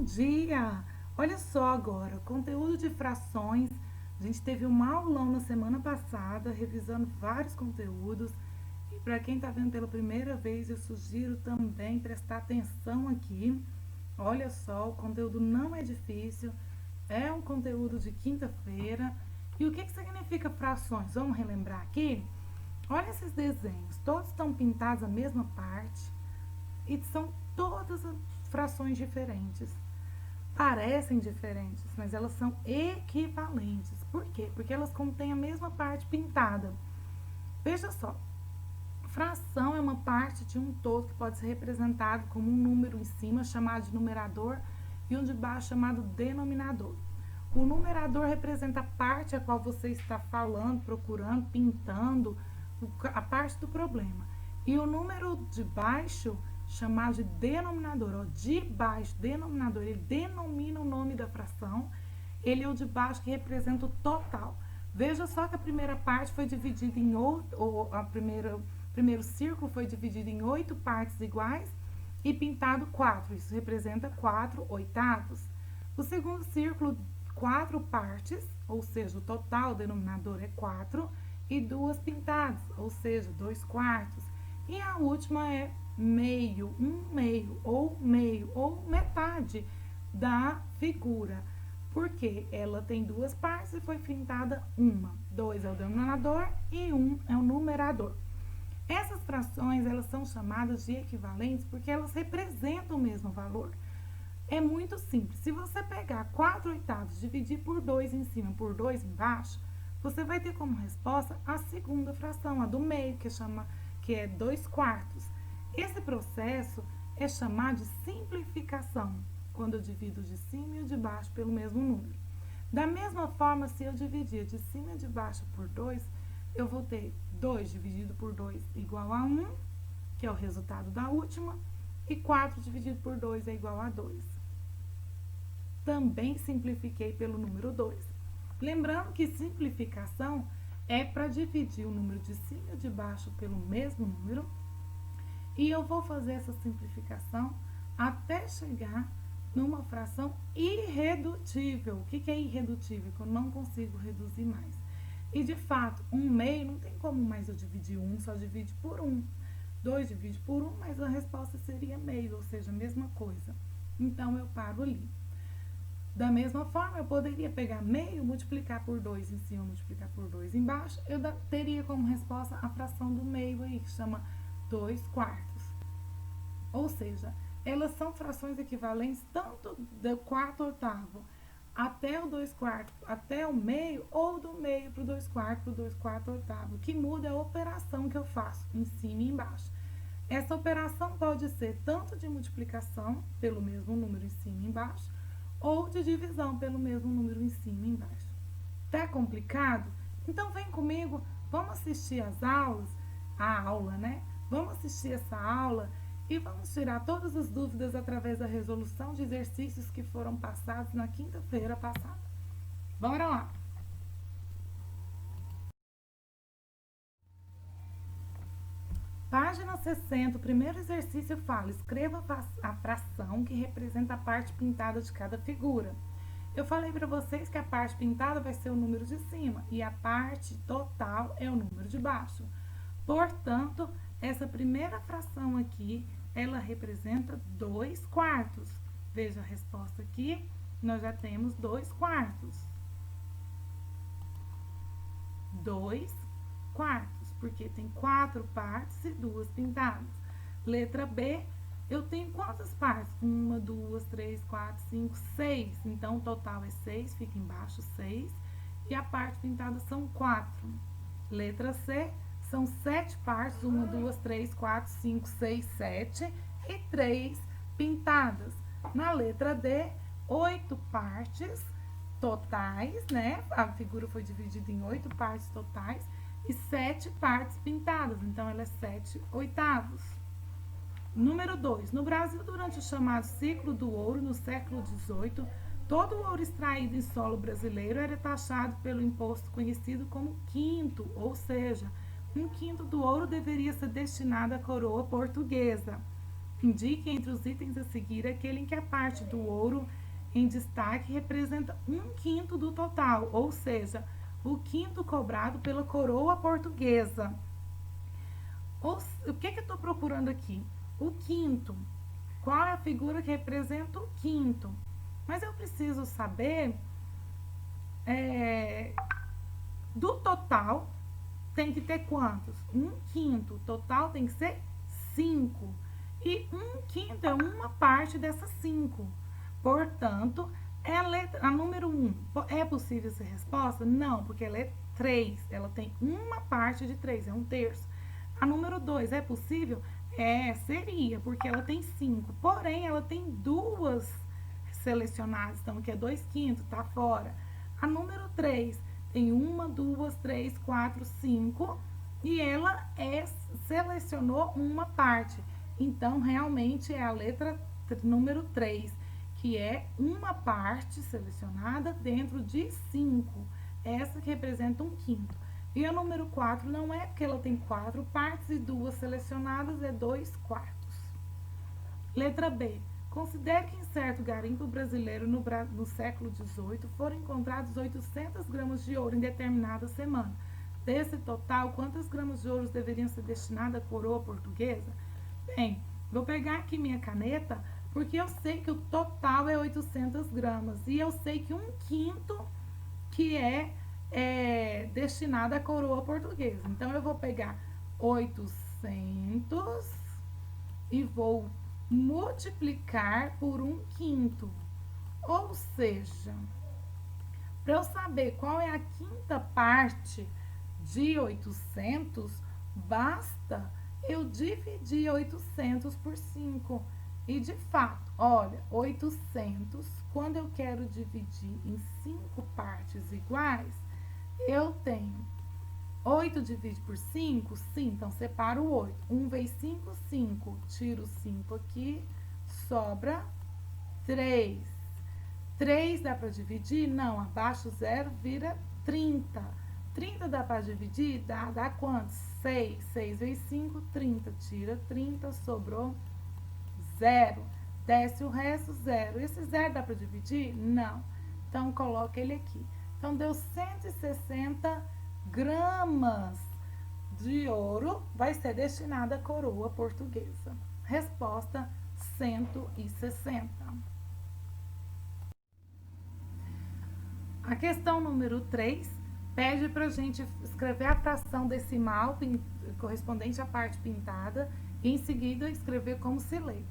dia! Olha só agora, conteúdo de frações. A gente teve um aulão na semana passada, revisando vários conteúdos. E para quem está vendo pela primeira vez, eu sugiro também prestar atenção aqui. Olha só, o conteúdo não é difícil, é um conteúdo de quinta-feira. E o que significa frações? Vamos relembrar aqui? Olha esses desenhos, todos estão pintados a mesma parte e são todas frações diferentes. Parecem diferentes, mas elas são equivalentes. Por quê? Porque elas contêm a mesma parte pintada. Veja só, fração é uma parte de um todo que pode ser representado como um número em cima, chamado de numerador, e um de baixo, chamado denominador. O numerador representa a parte a qual você está falando, procurando, pintando, a parte do problema. E o número de baixo, chamado de denominador, ó, de baixo, denominador, ele denomina o nome da fração, ele é o de baixo que representa o total. Veja só que a primeira parte foi dividida em primeiro círculo foi dividido em 8 partes iguais e pintado 4, isso representa 4 oitavos. O segundo círculo, 4 partes, ou seja, o total, o denominador é 4, e 2 pintadas, ou seja, 2 quartos. E a última é meio, meio, ou metade da figura, porque ela tem 2 partes e foi pintada uma. 2 é o denominador e 1 é o numerador. Essas frações, elas são chamadas de equivalentes porque elas representam o mesmo valor. É muito simples. Se você pegar 4 oitavos, dividir por 2 em cima, por 2 embaixo, você vai ter como resposta a segunda fração, a do meio, que é 2 quartos. Esse processo é chamado de simplificação, quando eu divido de cima e de baixo pelo mesmo número. Da mesma forma, se eu dividir de cima e de baixo por 2, eu vou ter 2 dividido por 2 igual a 1, que é o resultado da última, e 4 dividido por 2 é igual a 2. Também simplifiquei pelo número 2. Lembrando que simplificação é para dividir o número de cima e de baixo pelo mesmo número. E eu vou fazer essa simplificação até chegar numa fração irredutível. O que é irredutível? Que eu não consigo reduzir mais. E de fato, 1 meio não tem como mais eu dividir 1, só divide por 1. 2 divide por 1, mas a resposta seria meio, ou seja, a mesma coisa. Então, eu paro ali. Da mesma forma, eu poderia pegar meio, multiplicar por 2 em cima, multiplicar por 2 embaixo. Eu teria como resposta a fração do meio aí, que chama 2 quartos. Ou seja, elas são frações equivalentes tanto do 4 oitavo até o 2 quartos, até o meio, ou do meio para o 2 quartos, para o 2 quartos oitavo. O que muda é a operação que eu faço, em cima e embaixo. Essa operação pode ser tanto de multiplicação pelo mesmo número em cima e embaixo, ou de divisão pelo mesmo número em cima e embaixo. Tá complicado? Então vem comigo, vamos assistir a aula, né? Vamos assistir essa aula e vamos tirar todas as dúvidas através da resolução de exercícios que foram passados na quinta-feira passada. Bora lá! Página 60, o primeiro exercício fala: escreva a fração que representa a parte pintada de cada figura. Eu falei para vocês que a parte pintada vai ser o número de cima e a parte total é o número de baixo. Portanto, essa primeira fração aqui, ela representa 2 quartos. Veja a resposta aqui, nós já temos 2 quartos. 2 quartos, porque tem 4 partes e 2 pintadas. Letra B, eu tenho quantas partes? 1, 2, 3, 4, 5, 6. Então, o total é 6, fica embaixo 6. E a parte pintada são 4. Letra C, são 7 partes, 1, 2, 3, 4, 5, 6, 7 e 3 pintadas. Na letra D, 8 partes totais, né? A figura foi dividida em 8 partes totais e 7 partes pintadas, então ela é 7 oitavos. Número 2. No Brasil, durante o chamado ciclo do ouro, no século XVIII, todo o ouro extraído em solo brasileiro era taxado pelo imposto conhecido como quinto, ou seja, 1/5 do ouro deveria ser destinado à coroa portuguesa. Indique entre os itens a seguir aquele em que a parte do ouro em destaque representa 1/5 do total, ou seja, o quinto cobrado pela coroa portuguesa. O que eu estou procurando aqui? O quinto. Qual é a figura que representa o quinto? Mas eu preciso saber do total, tem que ter quantos? 1/5. O total tem que ser 5. E 1/5 é uma parte dessas 5. Portanto, a número 1. É possível essa resposta? Não, porque ela é 3. Ela tem uma parte de 3, é 1/3. A número 2 é possível? Seria, porque ela tem 5. Porém, ela tem duas selecionadas, então que é 2/5, tá fora. A número 3 tem 1, 2, 3, 4, 5 e ela selecionou uma parte. Então, realmente é a letra número 3, que é uma parte selecionada dentro de 5. Essa que representa 1/5. E a número 4 não é, porque ela tem 4 partes e 2 selecionadas, é 2/4. Letra B. Considere que em certo garimpo brasileiro no século XVIII foram encontrados 800 gramas de ouro em determinada semana. Desse total, quantas gramas de ouro deveriam ser destinadas à coroa portuguesa? Bem, vou pegar aqui minha caneta, porque eu sei que o total é 800 gramas. E eu sei que 1/5 que é destinado à coroa portuguesa. Então, eu vou pegar 800 e vou multiplicar por 1/5. Ou seja, para eu saber qual é a quinta parte de 800, basta eu dividir 800 por 5. E de fato, olha, 800, quando eu quero dividir em 5 partes iguais, eu tenho 8 divide por 5? Sim, então separo o 8. 1 vezes 5, 5. Tiro 5 aqui, sobra 3. 3 dá para dividir? Não, abaixo 0 vira 30. 30 dá para dividir? Dá quanto? 6. 6 vezes 5, 30. Tira 30, sobrou 0. Desce o resto, 0. Esse 0 dá para dividir? Não. Então, coloca ele aqui. Então, deu 160 gramas de ouro vai ser destinada à coroa portuguesa. Resposta 160. A questão número 3 pede para a gente escrever a fração decimal correspondente à parte pintada e em seguida escrever como se lê.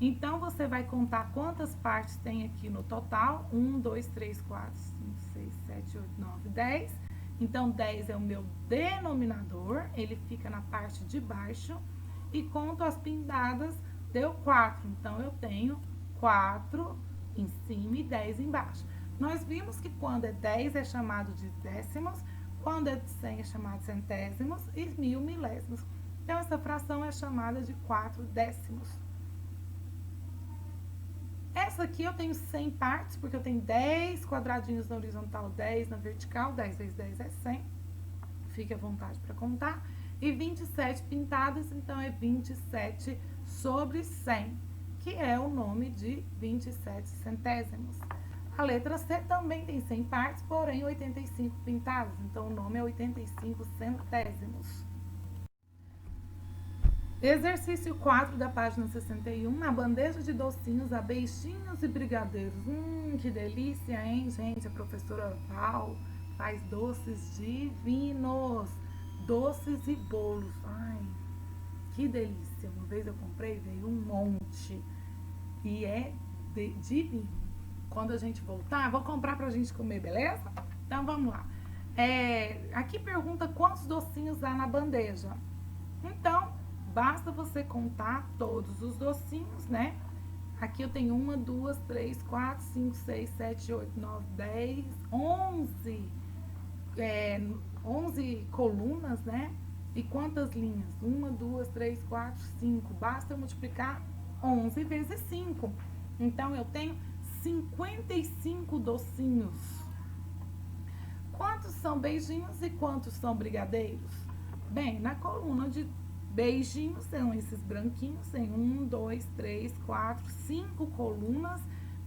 Então, você vai contar quantas partes tem aqui no total. 1, 2, 3, 4, 5, 6, 7, 8, 9, 10. Então, 10 é o meu denominador, ele fica na parte de baixo. E conto as pintadas, deu 4. Então, eu tenho 4 em cima e 10 embaixo. Nós vimos que quando é 10 é chamado de décimos, quando é 100 é chamado de centésimos e 1000 milésimos. Então, essa fração é chamada de 4 décimos. Essa aqui eu tenho 100 partes, porque eu tenho 10 quadradinhos na horizontal, 10 na vertical, 10 vezes 10 é 100. Fique à vontade para contar. E 27 pintadas, então é 27 sobre 100, que é o nome de 27 centésimos. A letra C também tem 100 partes, porém 85 pintadas, então o nome é 85 centésimos. Exercício 4 da página 61, na bandeja de docinhos há beijinhos e brigadeiros. Que delícia, hein, gente? A professora Val faz doces divinos, doces e bolos. Ai, que delícia. Uma vez eu comprei, veio um monte e é divino. Quando a gente voltar, vou comprar pra gente comer, beleza? Então, vamos lá. Aqui pergunta quantos docinhos há na bandeja. Então, basta você contar todos os docinhos, né? Aqui eu tenho 1, 2, 3, 4, 5, 6, 7, 8, 9, 10, 11. 11 colunas, né? E quantas linhas? 1, 2, 3, 4, 5. Basta eu multiplicar 11 vezes 5. Então, eu tenho 55 docinhos. Quantos são beijinhos e quantos são brigadeiros? Bem, na coluna Beijinhos são esses branquinhos, tem 1, 2, 3, 4, 5 colunas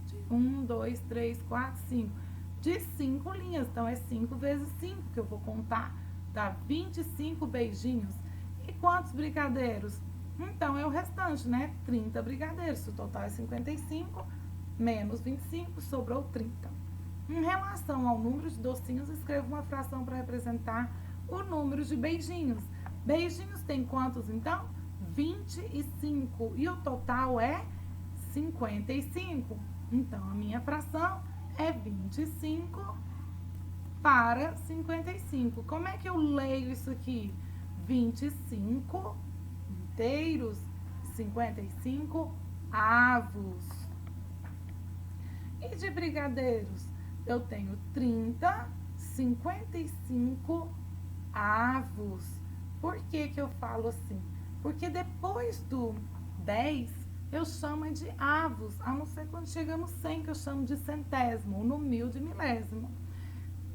de 1, 2, 3, 4, 5, de 5 linhas. Então, é 5 vezes 5 que eu vou contar, dá 25 beijinhos. E quantos brigadeiros? Então, é o restante, né? 30 brigadeiros, o total é 55, menos 25, sobrou 30. Em relação ao número de docinhos, escreva uma fração para representar o número de beijinhos. Beijinhos tem quantos, então? 25. E o total é 55. Então, a minha fração é 25 para 55. Como é que eu leio isso aqui? 25 inteiros, 55 avos. E de brigadeiros? Eu tenho 30, 55 avos. Por que que eu falo assim? Porque depois do 10, eu chamo de avos, a não ser quando chega no 100, que eu chamo de centésimo, ou no 1000 de milésimo.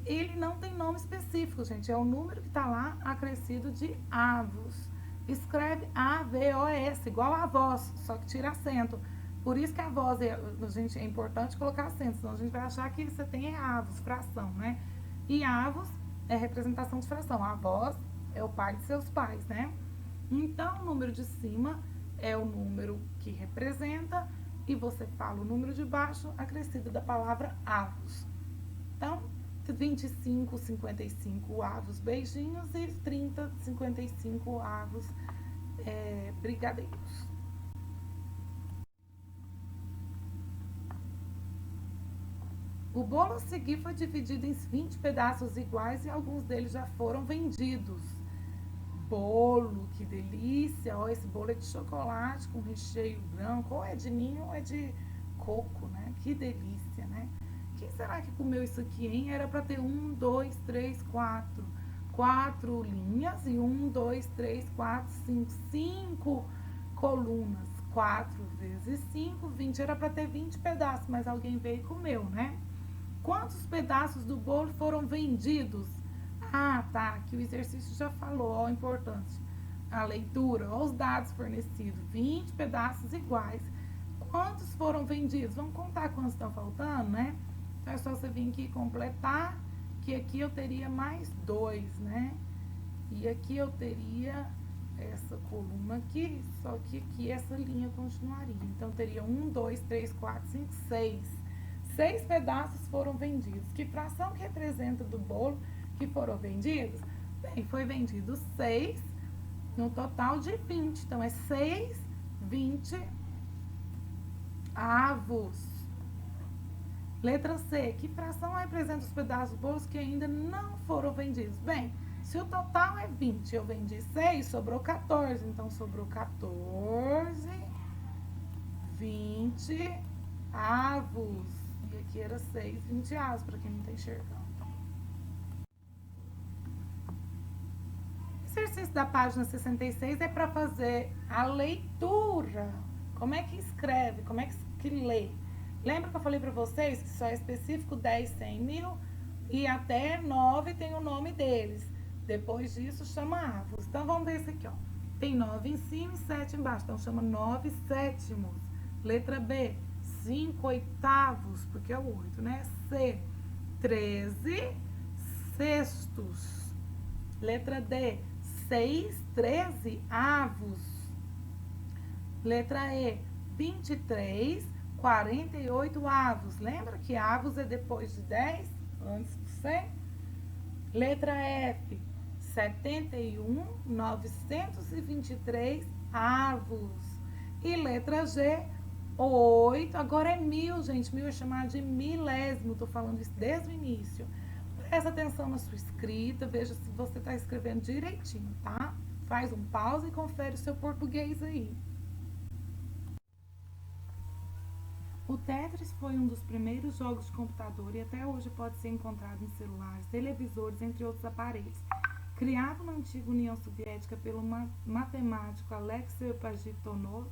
Ele não tem nome específico, gente, é o número que está lá acrescido de avos. Escreve A-V-O-S, igual a voz, só que tira acento. Por isso que a voz, gente, é importante colocar acento, senão a gente vai achar que você tem avos, fração, né? E avos é representação de fração. A voz é o pai de seus pais, né? Então, o número de cima é o número que representa e você fala o número de baixo acrescido da palavra avos. Então, 25, 55 avos beijinhos e 30, 55 avos brigadeiros. O bolo a seguir foi dividido em 20 pedaços iguais e alguns deles já foram vendidos. Bolo, que delícia! Ó, esse bolo é de chocolate com recheio branco, ou é de ninho ou é de coco, né? Que delícia, né? Quem será que comeu isso aqui, hein? Era para ter 1, 2, 3, 4. 4 linhas e 1, 2, 3, 4, 5. 5 colunas. 4 vezes 5, 20. Era para ter 20 pedaços, mas alguém veio e comeu, né? Quantos pedaços do bolo foram vendidos? Ah, tá, aqui o exercício já falou, ó, importante. A leitura, ó, os dados fornecidos, 20 pedaços iguais. Quantos foram vendidos? Vamos contar quantos estão faltando, né? Então, é só você vir aqui completar, que aqui eu teria mais 2, né? E aqui eu teria essa coluna aqui, só que aqui essa linha continuaria. Então, teria 1, 2, 3, 4, 5, 6. 6 pedaços foram vendidos. Que fração que representa do bolo que foram vendidos? Bem, foi vendido 6 no total de 20. Então, é 6, 20 avos. Letra C. Que fração representa os pedaços do bolo que ainda não foram vendidos? Bem, se o total é 20, eu vendi 6, sobrou 14. Então, sobrou 14, 20 avos. E aqui era 6, 20 avos, para quem não está enxergando. O exercício da página 66 é para fazer a leitura. Como é que escreve? Como é que lê? Lembra que eu falei para vocês que só é específico 10, 100 mil e até 9 tem o nome deles. Depois disso chama avos. Então vamos ver isso aqui, ó. Tem 9 em cima e 7 embaixo. Então chama 9 sétimos. Letra B, 5 oitavos, porque é o 8, né? C, 13 sextos. Letra D, 6, 13 avos. Letra E, 23, 48 avos. Lembra que avos é depois de 10, antes do 100? Letra F, 71, 923 avos. E letra G, 8. Agora é 1000, gente. 1000 é chamado de milésimo. Tô falando isso desde o início. Presta atenção na sua escrita. Veja se você tá escrevendo direitinho, tá? Faz um pause e confere o seu português aí. O Tetris foi um dos primeiros jogos de computador e até hoje pode ser encontrado em celulares, televisores, entre outros aparelhos. Criado na antiga União Soviética pelo matemático Alexei Pajitnov,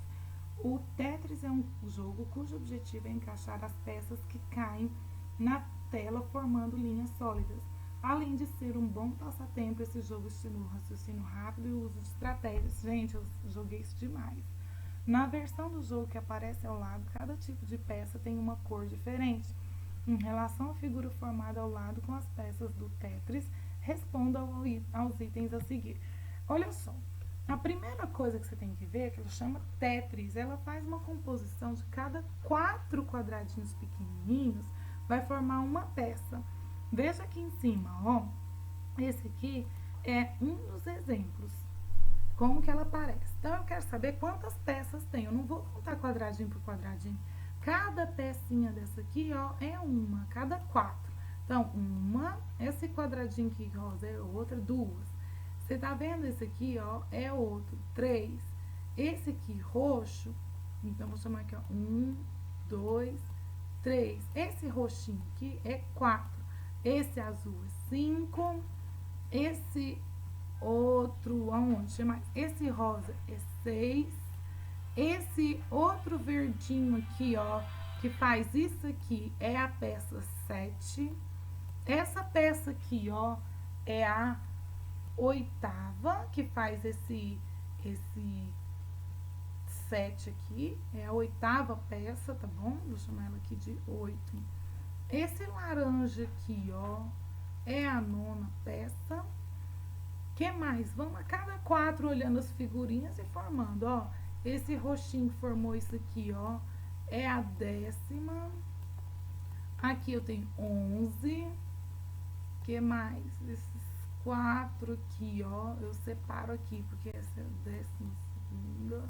o Tetris é um jogo cujo objetivo é encaixar as peças que caem na tela formando linhas sólidas. Além de ser um bom passatempo, esse jogo estimula o raciocínio rápido e o uso de estratégias. Gente, eu joguei isso demais. Na versão do jogo que aparece ao lado, cada tipo de peça tem uma cor diferente. Em relação à figura formada ao lado com as peças do Tetris, responda aos itens a seguir. Olha só, a primeira coisa que você tem que ver é que ela chama Tetris. Ela faz uma composição de cada 4 quadradinhos pequenininhos, vai formar uma peça. Veja aqui em cima, ó. Esse aqui é um dos exemplos. Como que ela aparece? Então, eu quero saber quantas peças tem. Eu não vou contar quadradinho por quadradinho. Cada pecinha dessa aqui, ó, é uma, cada 4. Então, uma, esse quadradinho aqui rosa é outra, 2. Você tá vendo esse aqui, ó, é outro, 3. Esse aqui roxo, então vou chamar aqui, ó, 1, 2, 3. Esse roxinho aqui é 4. Esse azul é 5. Esse outro, aonde? Chama, esse rosa é 6. Esse outro verdinho aqui, ó, que faz isso aqui, é a peça 7. Essa peça aqui, ó, é a 8ª, que faz esse 7 aqui. É a 8ª peça, tá bom? Vou chamar ela aqui de 8. Esse laranja aqui, ó, é a 9ª peça. Que mais? Vamos a cada 4 olhando as figurinhas e formando, ó. Esse roxinho que formou isso aqui, ó, é a 10ª. Aqui eu tenho 11. Que mais? Esses 4 aqui, ó, eu separo aqui, porque essa é a 12ª.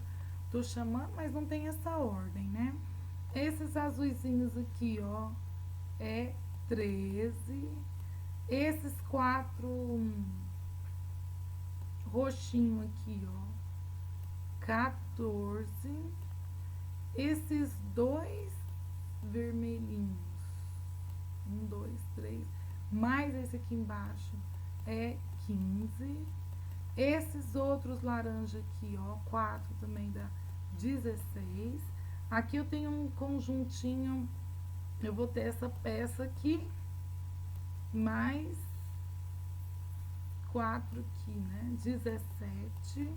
Tô chamando, mas não tem essa ordem, né? Esses azuizinhos aqui, ó, é 13. Esses 4 roxinho aqui, ó, 14. Esses 2 vermelhinhos, 1, 2, 3, mais esse aqui embaixo é 15. Esses outros laranja aqui, ó, 4 também dá 16. Aqui eu tenho um conjuntinho, eu vou ter essa peça aqui, mais 4 aqui, né? 17.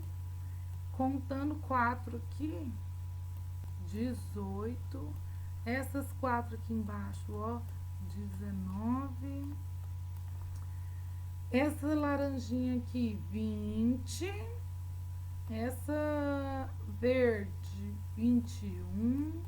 Contando 4 aqui, 18. Essas 4 aqui embaixo, ó, 19. Essa laranjinha aqui, 20. Essa verde, 21.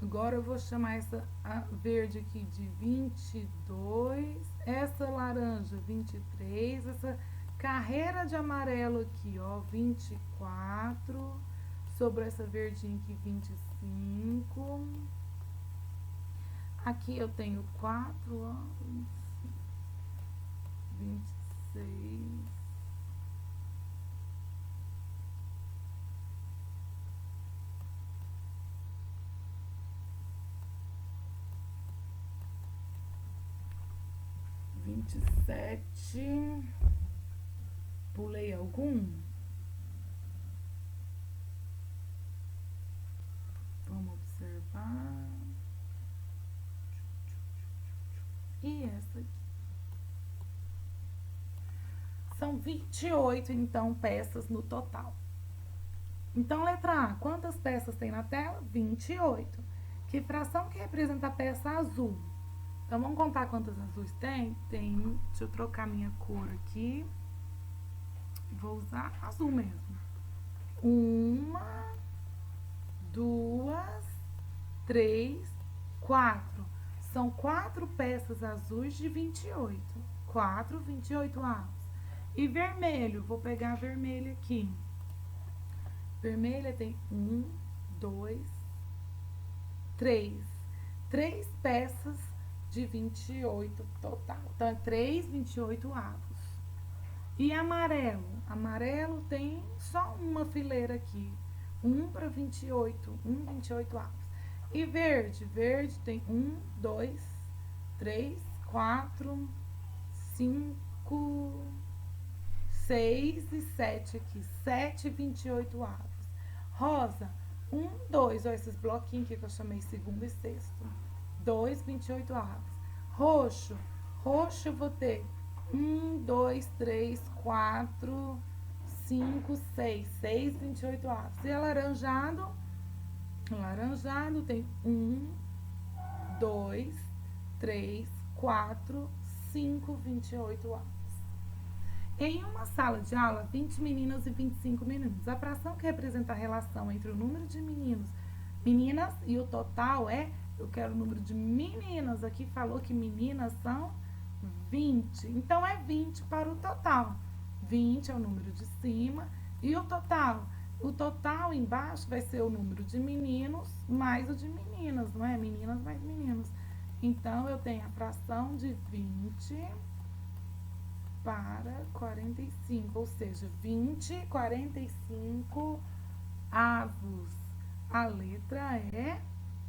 Agora eu vou chamar essa verde aqui de 22. Essa laranja, 23. Essa carreira de amarelo aqui, ó, 24. Sobrou essa verdinha aqui, 25. Aqui eu tenho 4, ó, 26. Sete. Pulei algum? Vamos observar. E essa aqui. São 28, então, peças no total. Então, letra A, quantas peças tem na tela? 28. Que fração que representa a peça azul? Então, vamos contar quantas azuis tem? Tem, deixa eu trocar minha cor aqui. Vou usar azul mesmo. 1, 2, 3, 4. São 4 peças azuis de 28. 4, 28 avos. E vermelho, vou pegar vermelho aqui. Vermelha tem 1, 2, 3. 3 peças de 28 total. Então, é 3, 28 avos. E amarelo? Amarelo tem só uma fileira aqui. 1 para 28. 28 avos. E verde? Verde tem 1, 2, 3, 4, 5, 6 e 7 aqui. 7, 28 avos. Rosa? 1, 2. Olha esses bloquinhos aqui que eu chamei segundo e sexto. 2, 28 avos. Roxo? roxo eu vou ter 1, 2, 3, 4, 5, 6. 6 28 avos. E alaranjado? Alaranjado tem 1, 2, 3, 4, 5, 28 avos. Em uma sala de aula, 20 meninos e 25 meninos. A fração que representa a relação entre o número de meninas e o total é, eu quero o número de meninas. Aqui falou que meninas são 20. Então, é 20 para o total. 20 é o número de cima e o total. O total embaixo vai ser o número de meninos mais o de meninas, não é? Meninas mais meninos. Então, eu tenho a fração de 20 para 45, ou seja, 20, 45 avos. A letra é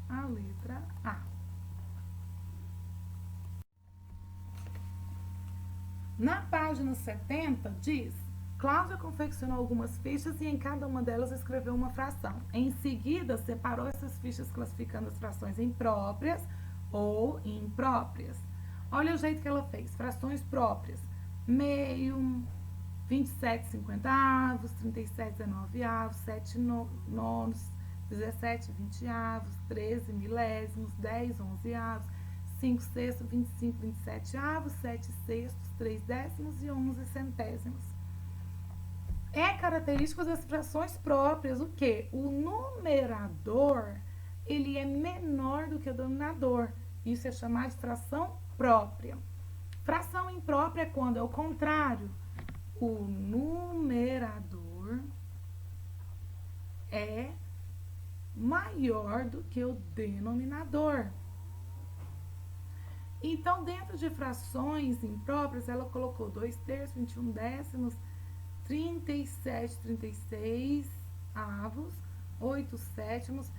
a letra A. Na página 70 diz: Cláudia confeccionou algumas fichas e em cada uma delas escreveu uma fração. Em seguida, separou essas fichas classificando as frações em próprias ou impróprias. Olha o jeito que ela fez. Frações próprias: meio, 27 50 avos, 37 19 avos, 7 nonos, 17 20 avos, 13 milésimos, 10 11 avos, 5 sextos, 25 27 avos, 7 sextos, 3 décimos e 11 centésimos. É característico das frações próprias o quê? O numerador, ele é menor do que o denominador. Isso é chamado de fração própria. Fração imprópria é quando é o contrário. O numerador é maior do que o denominador. Então, dentro de frações impróprias, ela colocou 2 terços, 21 décimos, 37, 36 avos, 8 sétimos.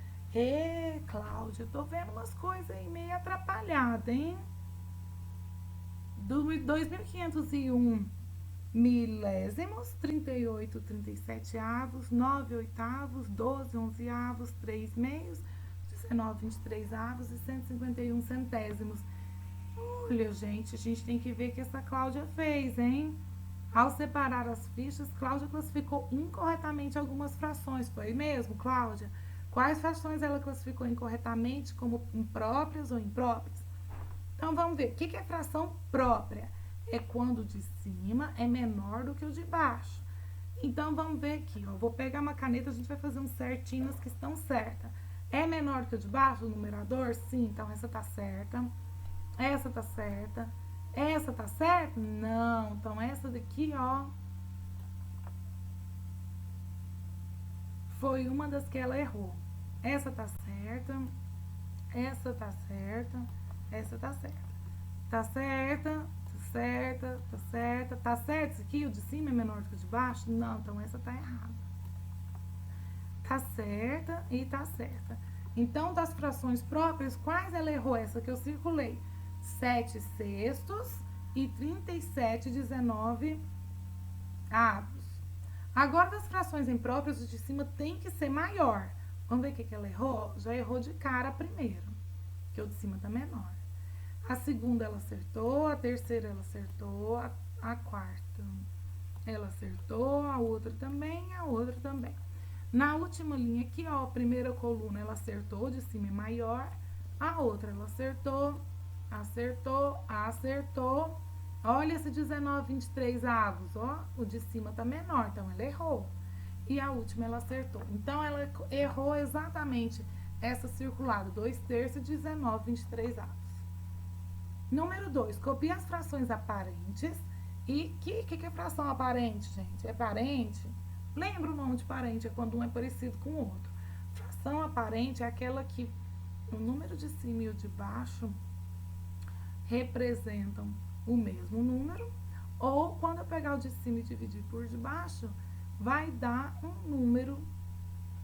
Cláudia, tô vendo umas coisas aí meio atrapalhadas, hein? 2.501 milésimos, 38, 37 avos, 9 oitavos, 12 onzeavos, 3 meios, 19, 23 avos e 151 centésimos. Olha, gente, a gente tem que ver o que essa Cláudia fez, hein? Ao separar as fichas, Cláudia classificou incorretamente algumas frações. Foi mesmo, Cláudia? Quais frações ela classificou incorretamente como impróprias ou impróprias? Então, vamos ver. O que é fração própria? É quando o de cima é menor do que o de baixo. Então, vamos ver aqui. Ó. Vou pegar uma caneta, a gente vai fazer uns certinhos que estão certas. É menor que o de baixo, o numerador? Sim, então essa tá certa. Essa tá certa. Essa tá certa? Não. Então, essa daqui, ó, foi uma das que ela errou. Essa tá certa. Essa tá certa. Essa tá certa. Tá certa. Tá certa. Tá certa. Tá certo isso aqui? O de cima é menor do que o de baixo? Não. Então, essa tá errada. Tá certa e tá certa. Então, das frações próprias, quais ela errou? Essa que eu circulei. 7 sextos e 37 19 avos. Agora, das frações impróprias, o de cima tem que ser maior. Vamos ver o que ela errou? Já errou de cara primeiro, que o de cima tá menor. A segunda ela acertou, a terceira ela acertou, a quarta ela acertou, a outra também, a outra também. Na última linha aqui, ó, a primeira coluna ela acertou, o de cima é maior, a outra ela acertou, acertou, acertou. Olha esse 19, 23 avos, ó, o de cima tá menor, então ela errou. E a última ela acertou. Então, ela errou exatamente essa circulada, 2 terços, 19, 23 avos. Número 2, copia as frações aparentes. E que é fração aparente, gente? É parente? Lembra o nome de parente, é quando um é parecido com o outro. Fração aparente é aquela que o número de cima e o de baixo representam o mesmo número, ou quando eu pegar o de cima e dividir por de baixo, vai dar um número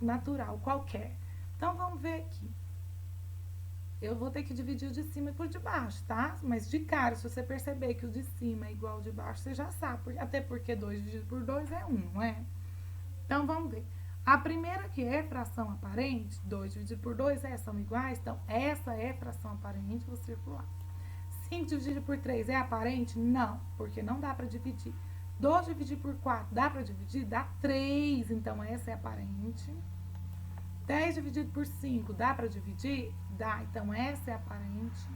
natural qualquer. Então, vamos ver aqui. Eu vou ter que dividir o de cima por de baixo, tá? Mas de cara, se você perceber que o de cima é igual ao de baixo, você já sabe. Até porque 2 dividido por 2 é 1, não é? Então, vamos ver. A primeira que é fração aparente, 2 dividido por 2 são iguais. Então, essa é fração aparente, vou circular. 5 dividido por 3 é aparente? Não, porque não dá para dividir. 2 dividido por 4 dá para dividir? Dá 3, então essa é aparente. 10 dividido por 5 dá para dividir? Dá, então essa é aparente.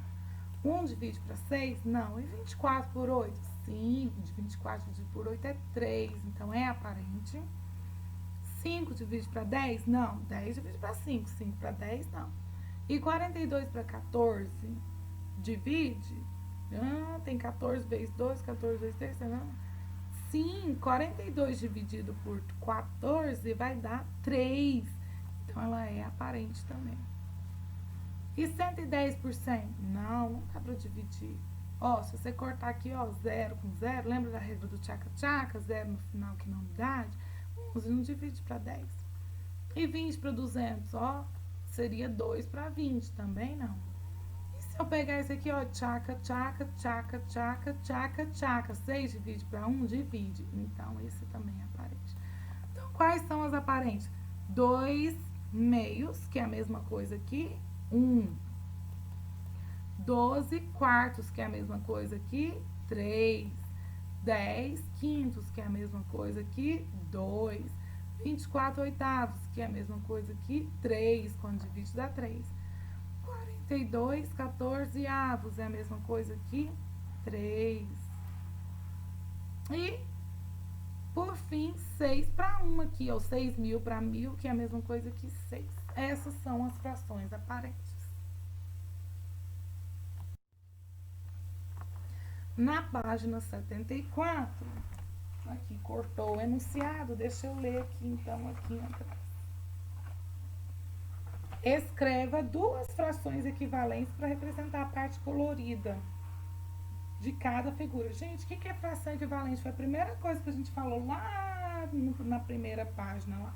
1 divide para 6? Não. E 24 por 8? 5 de 24 dividido por 8 é 3, então é aparente. 5 divide para 10? Não. 10 divide para 5, 5 para 10 não. E 42 para 14 divide? Tem 14 vezes 2, 14 vezes 3, não? Sim, 42 dividido por 14 vai dar 3. Então, ela é aparente também. E 110%? Não, não dá para dividir. Ó, se você cortar aqui, ó, 0 com 0, lembra da regra do tchaca-tchaca? 0 no final que não é unidade? 11 não divide para 10. E 20 para 200, ó, seria 2 para 20, também não. E se eu pegar esse aqui, ó, tchaca, tchaca, tchaca, tchaca, tchaca, tchaca, 6 divide para 1, divide. Então, esse também é aparente. Então, quais são as aparentes? 2 meios, que é a mesma coisa aqui, 1. 12 quartos, que é a mesma coisa aqui, 3. 10 quintos, que é a mesma coisa aqui, 2. 24 oitavos, que é a mesma coisa aqui, 3. Quando divide dá 3. 42 14 avos, é a mesma coisa aqui, 3. E, por fim, 6 para 1 aqui, ou 6.000 para 1.000, que é a mesma coisa que 6. Essas são as frações aparentes. Na página 74, aqui cortou o enunciado, deixa eu ler aqui então, aqui atrás. Escreva duas frações equivalentes para representar a parte colorida de cada figura. Gente, o que é fração equivalente? Foi a primeira coisa que a gente falou lá na primeira página lá.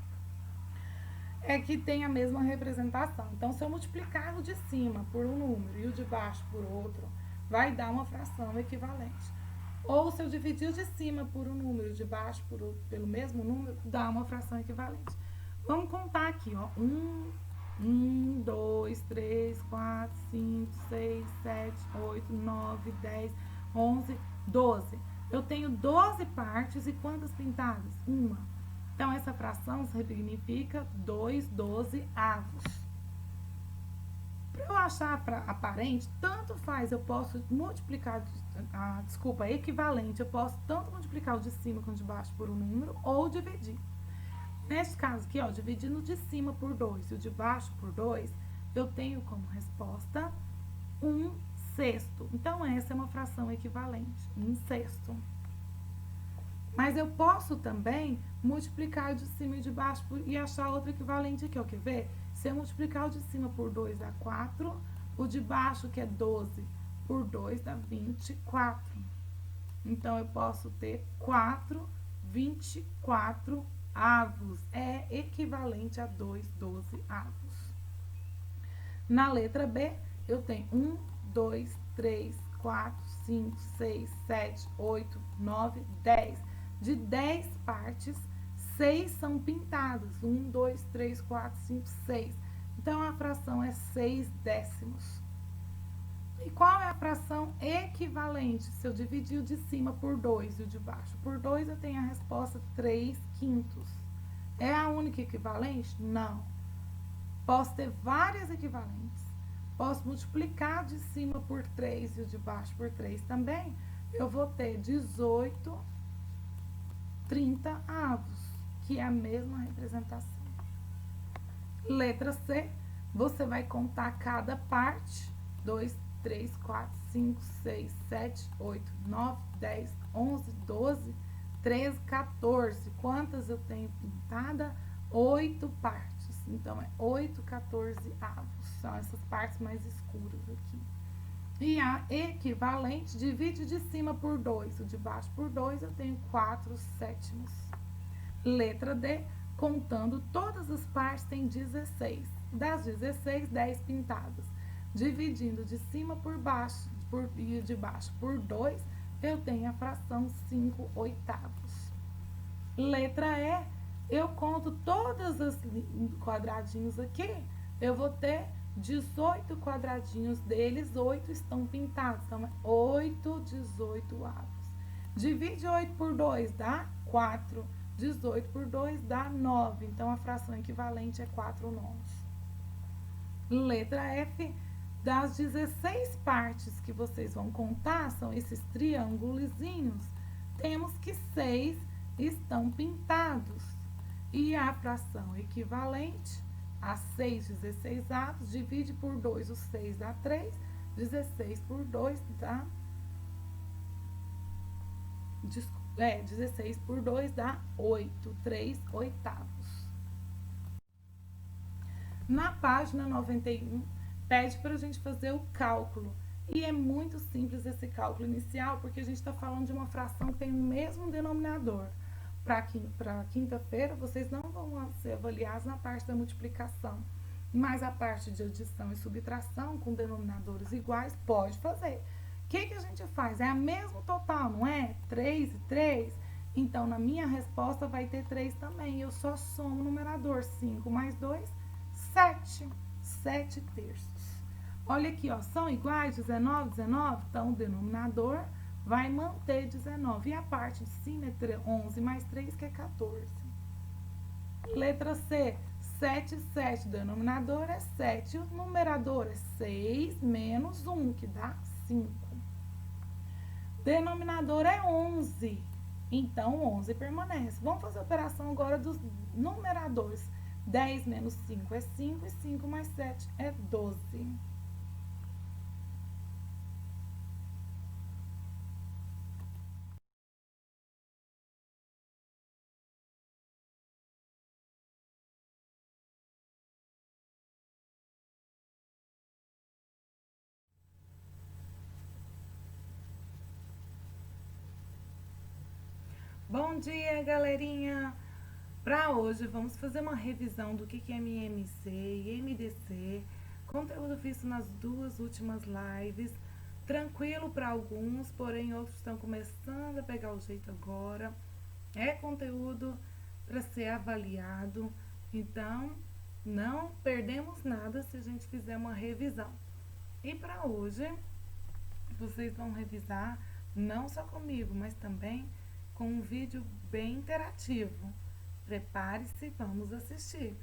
É que tem a mesma representação. Então, se eu multiplicar o de cima por um número e o de baixo por outro, vai dar uma fração equivalente. Ou se eu dividir o de cima por um número, de baixo pelo mesmo número, dá uma fração equivalente. Vamos contar aqui, ó. 1, 2, 3, 4, 5, 6, 7, 8, 9, 10, 11, 12. Eu tenho 12 partes e quantas pintadas? Uma. Então, essa fração significa 2 12avos. Para eu achar aparente, tanto faz, eu posso multiplicar, equivalente, eu posso tanto multiplicar o de cima com o de baixo por um número ou dividir. Neste caso aqui, ó, dividindo o de cima por 2 e o de baixo por 2, eu tenho como resposta 1/6. Então, essa é uma fração equivalente, 1/6. Mas eu posso também multiplicar o de cima e o de baixo e achar outro equivalente aqui, ó, quer ver? Se eu multiplicar o de cima por 2 dá 4, o de baixo, que é 12, por 2 dá 24. Então, eu posso ter 4/24 avos. É equivalente a 2 12avos. Na letra B, eu tenho 1, 2, 3, 4, 5, 6, 7, 8, 9, 10. De 10 partes, 6 são pintadas. 1, 2, 3, 4, 5, 6. Então, a fração é 6 décimos. E qual é a fração equivalente? Se eu dividir o de cima por 2 e o de baixo por 2, eu tenho a resposta 3 quintos. É a única equivalente? Não. Posso ter várias equivalentes. Posso multiplicar de cima por 3 e o de baixo por 3 também. Eu vou ter 18 30avos, que é a mesma representação. Letra C, você vai contar cada parte. 2, 3, 4, 5, 6, 7, 8, 9, 10, 11, 12, 13, 14. Quantas eu tenho pintada? 8 partes. Então, é 8 14avos. São essas partes mais escuras aqui. E a equivalente divide de cima por 2, o de baixo por 2, eu tenho 4/7. Letra D, contando todas as partes, tem 16. Das 16, 10 pintadas. Dividindo de cima por baixo e de baixo por 2, eu tenho a fração 5/8. Letra E, eu conto todas as quadradinhos aqui, eu vou ter 18 quadradinhos deles, 8 estão pintados. Então, 8 18avos. Divide 8 por 2, dá 4. 18 por 2 dá 9. Então, a fração equivalente é 4 nonos. Letra F. Das 16 partes que vocês vão contar, são esses triângulozinhos, temos que 6 estão pintados. E a fração equivalente a 6 16avos, divide por 2, o 6 dá 3, 16 por 2 dá... 16 por 2 dá 8, 3 oitavos. Na página 91, pede para a gente fazer o cálculo. E é muito simples esse cálculo inicial, porque a gente está falando de uma fração que tem o mesmo denominador. Para quinta-feira, vocês não vão ser avaliados na parte da multiplicação, mas a parte de adição e subtração com denominadores iguais, pode fazer. O que a gente faz? É o mesmo total, não é? 3 e 3. Então, na minha resposta vai ter 3 também. Eu só somo o numerador. 5 mais 2, 7. 7 terços. Olha aqui, ó, são iguais, 19, 19, então o denominador vai manter 19. E a parte de cima é 11 mais 3, que é 14. Letra C, 7, 7, o denominador é 7, o numerador é 6 menos 1, que dá 5. Denominador é 11, então 11 permanece. Vamos fazer a operação agora dos numeradores. 10 menos 5 é 5 e 5 mais 7 é 12. Bom dia, galerinha! Para hoje, vamos fazer uma revisão do que é MMC e MDC, conteúdo visto nas duas últimas lives, tranquilo para alguns, porém outros estão começando a pegar o jeito agora. É conteúdo para ser avaliado, então não perdemos nada se a gente fizer uma revisão. E para hoje, vocês vão revisar não só comigo, mas também com um vídeo bem interativo. Prepare-se, vamos assistir.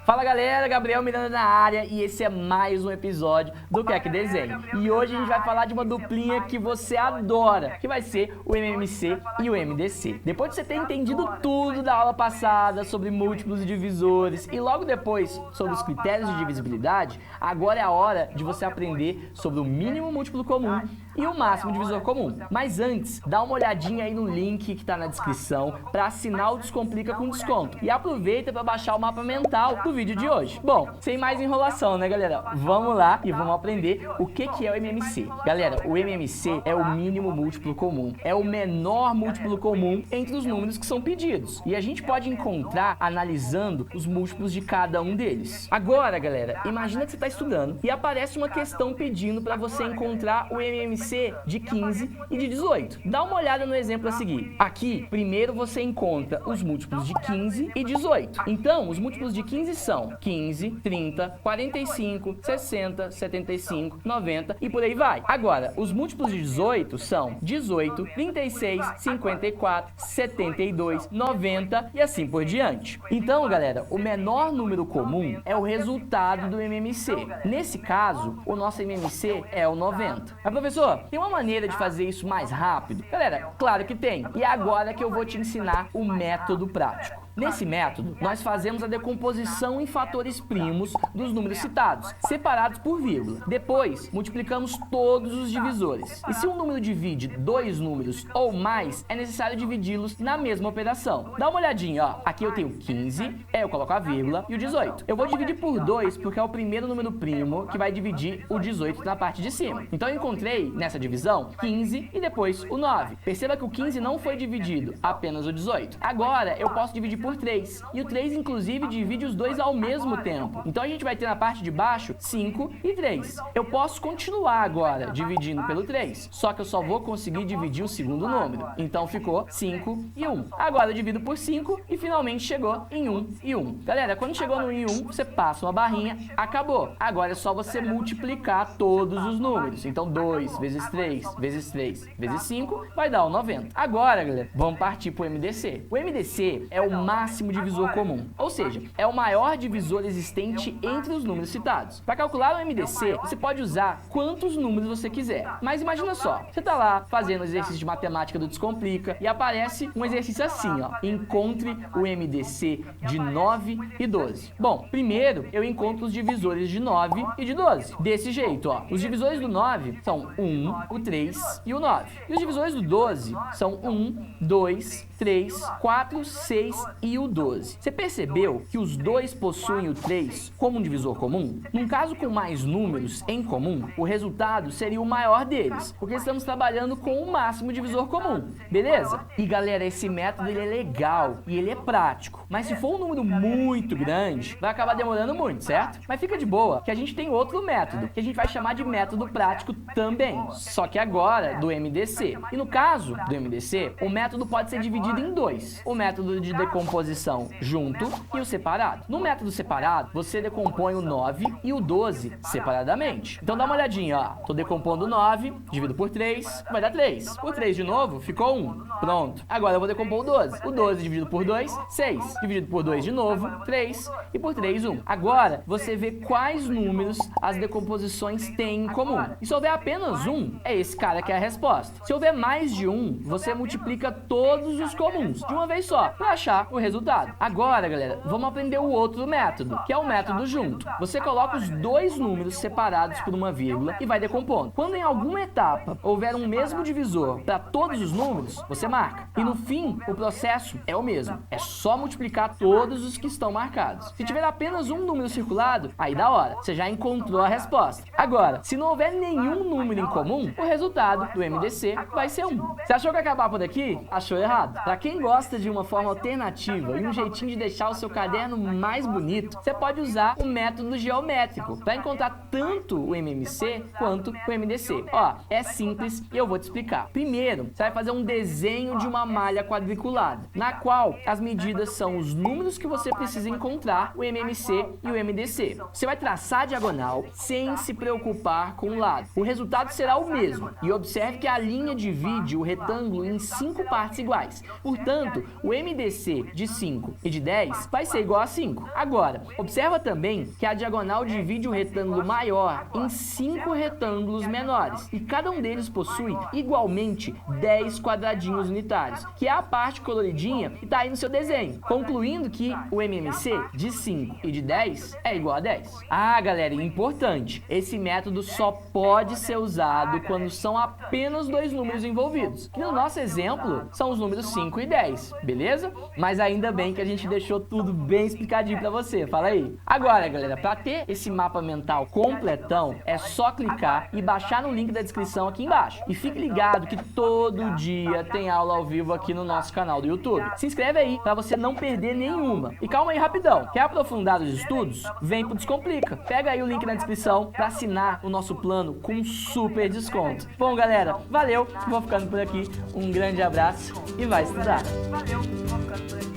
Fala galera, Gabriel Miranda na área e esse é mais um episódio do QUEC Desenho. E hoje a gente vai falar de uma duplinha que você adora, que vai ser o MMC e o MDC. Depois de você ter entendido tudo da aula passada sobre múltiplos e divisores e logo depois sobre os critérios de divisibilidade, agora é a hora de você aprender sobre o mínimo múltiplo comum e o máximo divisor comum. Mas antes, dá uma olhadinha aí no link que está na descrição para assinar o Descomplica com desconto. E aproveita para baixar o mapa mental do vídeo de hoje. Bom, sem mais enrolação, né, galera? Vamos lá e vamos aprender o que é o MMC. Galera, o MMC é o mínimo múltiplo comum. É o menor múltiplo comum entre os números que são pedidos. E a gente pode encontrar analisando os múltiplos de cada um deles. Agora, galera, imagina que você está estudando e aparece uma questão pedindo para você encontrar o MMC de 15 e de 18. Dá uma olhada no exemplo a seguir. Aqui, primeiro você encontra os múltiplos de 15 e 18. Então, os múltiplos de 15 são 15, 30, 45, 60, 75, 90 e por aí vai. Agora, os múltiplos de 18 são 18, 36, 54, 72, 90 e assim por diante. Então, galera, o menor número comum é o resultado do MMC. Nesse caso, o nosso MMC é o 90. Mas, professor, tem uma maneira de fazer isso mais rápido? Galera, claro que tem. E é agora que eu vou te ensinar o método prático. Nesse método, nós fazemos a decomposição em fatores primos dos números citados, separados por vírgula. Depois, multiplicamos todos os divisores. E se um número divide dois números ou mais, é necessário dividi-los na mesma operação. Dá uma olhadinha, ó. Aqui eu tenho 15, eu coloco a vírgula, e o 18. Eu vou dividir por 2 porque é o primeiro número primo que vai dividir o 18 na parte de cima. Então eu encontrei, nessa divisão, 15 e depois o 9. Perceba que o 15 não foi dividido, apenas o 18. Agora, eu posso dividir por por 3. E o 3, inclusive, divide os dois ao mesmo tempo. Então a gente vai ter na parte de baixo 5 e 3. Eu posso continuar agora dividindo pelo 3, só que eu só vou conseguir dividir o segundo número. Então ficou 5 e 1. Agora eu divido por 5 e finalmente chegou em 1 e 1. Galera, quando chegou no 1 e 1, você passa uma barrinha, acabou. Agora é só você multiplicar todos os números. Então 2 vezes 3 vezes 3 vezes 5 vai dar o 90. Agora, galera, vamos partir para o MDC. O MDC é o máximo divisor comum, ou seja, é o maior divisor existente entre os números citados. Para calcular o MDC, você pode usar quantos números você quiser. Mas imagina só, você está lá fazendo exercício de matemática do Descomplica e aparece um exercício assim, ó. Encontre o MDC de 9 e 12. Bom, primeiro eu encontro os divisores de 9 e de 12. Desse jeito, ó. Os divisores do 9 são 1, o 3 e o 9. E os divisores do 12 são 1, 2, 3, 4, 6 e o 12. Você percebeu que os dois possuem o 3 como um divisor comum? Num caso com mais números em comum, o resultado seria o maior deles, porque estamos trabalhando com o máximo divisor comum, beleza? E galera, esse método ele é legal e ele é prático, mas se for um número muito grande, vai acabar demorando muito, certo? Mas fica de boa, que a gente tem outro método, que a gente vai chamar de método prático também, só que agora do MDC. E no caso do MDC, o método pode ser dividido em dois: o método de decomposição junto e o separado. No método separado, você decompõe o 9 e o 12 separadamente. Então dá uma olhadinha, ó. Tô decompondo o 9, divido por 3, vai dar 3. Por 3 de novo, ficou 1. Pronto. Agora eu vou decompor o 12. O 12 dividido por 2, 6. Dividido por 2 de novo, 3. E por 3, 1. Agora, você vê quais números as decomposições têm em comum. E se houver apenas um, é esse cara que é a resposta. Se houver mais de um, você multiplica todos os comuns de uma vez só, para achar o resultado. Agora, galera, vamos aprender o outro método, que é o método junto. Você coloca os dois números separados por uma vírgula e vai decompondo. Quando em alguma etapa houver um mesmo divisor para todos os números, você marca. E no fim, o processo é o mesmo. É só multiplicar todos os que estão marcados. Se tiver apenas um número circulado, aí da hora, você já encontrou a resposta. Agora, se não houver nenhum número em comum, o resultado do MDC vai ser 1. Você achou que ia acabar por aqui? Achou errado. Para quem gosta de uma forma alternativa e um jeitinho de deixar o seu caderno mais bonito, você pode usar o método geométrico para encontrar tanto o MMC quanto o MDC. Ó, é simples e eu vou te explicar. Primeiro, você vai fazer um desenho de uma malha quadriculada, na qual as medidas são os números que você precisa encontrar, o MMC e o MDC. Você vai traçar a diagonal sem se preocupar com o lado. O resultado será o mesmo. E observe que a linha divide o retângulo em 5 partes iguais. Portanto, o MDC de 5 e de 10 vai ser igual a 5. Agora, observa também que a diagonal divide o retângulo maior em 5 retângulos menores. E cada um deles possui igualmente 10 quadradinhos unitários, que é a parte coloridinha que está aí no seu desenho. Concluindo que o MMC de 5 e de 10 é igual a 10. Ah, galera, importante, esse método só pode ser usado quando são apenas dois números envolvidos. Que no nosso exemplo, são os números 5 e 10, beleza? Mas ainda bem que a gente deixou tudo bem explicadinho pra você, fala aí. Agora, galera, pra ter esse mapa mental completão, é só clicar e baixar no link da descrição aqui embaixo. E fique ligado que todo dia tem aula ao vivo aqui no nosso canal do YouTube. Se inscreve aí pra você não perder nenhuma. E calma aí rapidão, quer aprofundar os estudos? Vem pro Descomplica. Pega aí o link na descrição pra assinar o nosso plano com super desconto. Bom, galera, valeu, vou ficando por aqui. Um grande abraço e vai estudar. Valeu, vou ficando por aqui.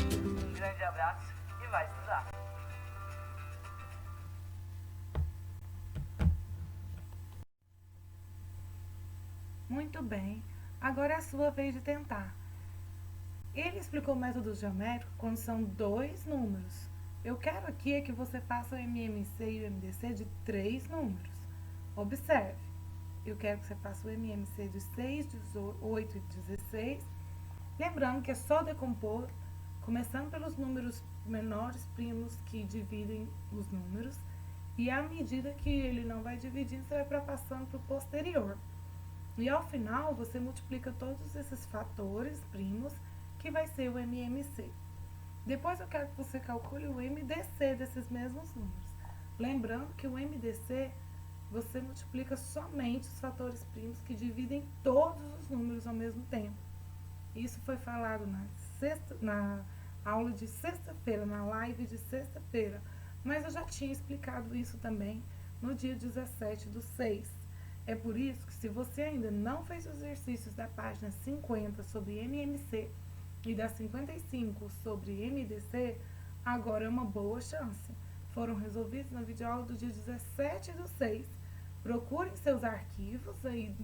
Um grande abraço e vai estudar. Muito bem, agora é a sua vez de tentar. Ele explicou o método geométrico quando são dois números. Eu quero aqui é que você faça o MMC e o MDC de 3 números. Observe, eu quero que você faça o MMC de 6, 8 e 16. Lembrando que é só decompor, começando pelos números menores primos que dividem os números. E à medida que ele não vai dividindo, você vai passando para o posterior. E ao final, você multiplica todos esses fatores primos, que vai ser o MMC. Depois eu quero que você calcule o MDC desses mesmos números. Lembrando que o MDC, você multiplica somente os fatores primos que dividem todos os números ao mesmo tempo. Isso foi falado na aula de sexta-feira, na live de sexta-feira. Mas eu já tinha explicado isso também no dia 17/6. É por isso que, se você ainda não fez os exercícios da página 50 sobre MMC e da 55 sobre MDC, agora é uma boa chance. Foram resolvidos na videoaula do dia 17/6. Procurem seus arquivos aí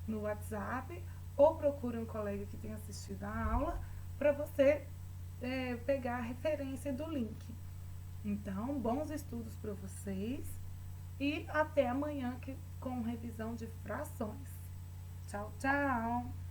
no WhatsApp, ou procurem um colega que tenha assistido a aula para você pegar a referência do link. Então, bons estudos para vocês e até amanhã com revisão de frações. Tchau, tchau!